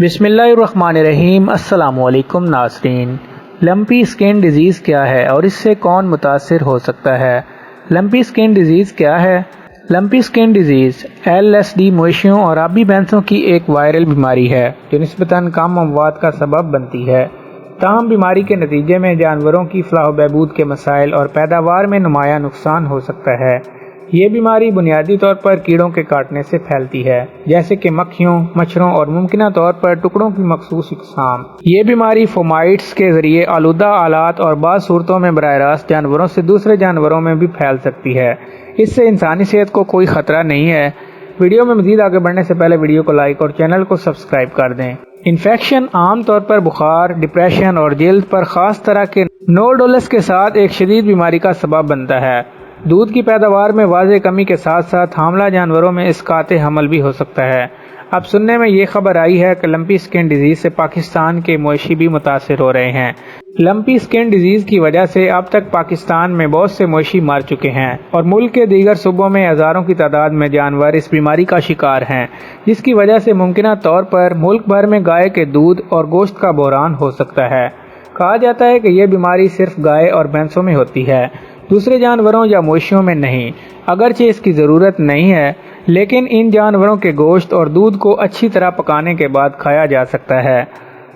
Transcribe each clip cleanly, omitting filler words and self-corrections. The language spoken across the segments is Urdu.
بسم اللہ الرحمن الرحیم۔ السلام علیکم ناظرین۔ لمپی اسکن ڈیزیز کیا ہے اور اس سے کون متاثر ہو سکتا ہے؟ لمپی اسکن ڈیزیز کیا ہے؟ لمپی اسکن ڈیزیز LSD مویشیوں اور آبی بھینسوں کی ایک وائرل بیماری ہے جو نسبتاً کم اموات کا سبب بنتی ہے۔ تاہم بیماری کے نتیجے میں جانوروں کی فلاح و بہبود کے مسائل اور پیداوار میں نمایاں نقصان ہو سکتا ہے۔ یہ بیماری بنیادی طور پر کیڑوں کے کاٹنے سے پھیلتی ہے، جیسے کہ مکھیوں، مچھروں اور ممکنہ طور پر ٹکڑوں کی مخصوص اقسام۔ یہ بیماری فومائٹس کے ذریعے آلودہ آلات اور بعض صورتوں میں براہ راست جانوروں سے دوسرے جانوروں میں بھی پھیل سکتی ہے۔ اس سے انسانی صحت کو کوئی خطرہ نہیں ہے۔ ویڈیو میں مزید آگے بڑھنے سے پہلے ویڈیو کو لائک اور چینل کو سبسکرائب کر دیں۔ انفیکشن عام طور پر بخار، ڈپریشن اور جلد پر خاص طرح کے نوڈولس کے ساتھ ایک شدید بیماری کا سبب بنتا ہے۔ دودھ کی پیداوار میں واضح کمی کے ساتھ ساتھ حاملہ جانوروں میں اسقاط حمل بھی ہو سکتا ہے۔ اب سننے میں یہ خبر آئی ہے کہ لمپی اسکن ڈیزیز سے پاکستان کے مویشی بھی متاثر ہو رہے ہیں۔ لمپی اسکن ڈیزیز کی وجہ سے اب تک پاکستان میں بہت سے مویشی مر چکے ہیں اور ملک کے دیگر صوبوں میں ہزاروں کی تعداد میں جانور اس بیماری کا شکار ہیں، جس کی وجہ سے ممکنہ طور پر ملک بھر میں گائے کے دودھ اور گوشت کا بحران ہو سکتا ہے۔ کہا جاتا ہے کہ یہ بیماری صرف گائے اور بھینسوں میں ہوتی ہے، دوسرے جانوروں یا مویشیوں میں نہیں۔ اگرچہ اس کی ضرورت نہیں ہے، لیکن ان جانوروں کے گوشت اور دودھ کو اچھی طرح پکانے کے بعد کھایا جا سکتا ہے۔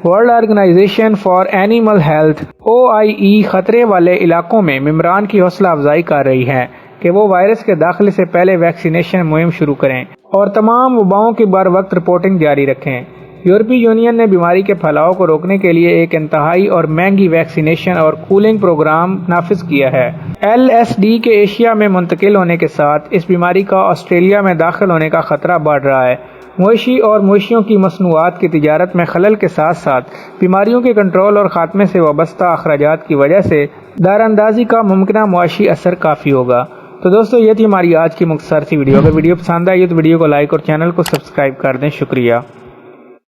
World organization for animal health OIE خطرے والے علاقوں میں ممبران کی حوصلہ افزائی کر رہی ہے کہ وہ وائرس کے داخلے سے پہلے ویکسینیشن مہم شروع کریں اور تمام وباؤں کی بر وقت رپورٹنگ جاری رکھیں۔ یورپی یونین نے بیماری کے پھیلاؤ کو روکنے کے لیے ایک انتہائی اور مہنگی ویکسینیشن اور کولنگ پروگرام نافذ کیا ہے۔ LSD کے ایشیا میں منتقل ہونے کے ساتھ اس بیماری کا آسٹریلیا میں داخل ہونے کا خطرہ بڑھ رہا ہے۔ مویشی اور مویشیوں کی مصنوعات کی تجارت میں خلل کے ساتھ ساتھ بیماریوں کے کنٹرول اور خاتمے سے وابستہ اخراجات کی وجہ سے داراندازی کا ممکنہ معاشی اثر کافی ہوگا۔ تو دوستو، یہ تھی ہماری آج کی مختصر سی ویڈیو۔ اگر ویڈیو پسند آئی تو ویڈیو کو لائک اور چینل کو سبسکرائب کر دیں۔ شکریہ۔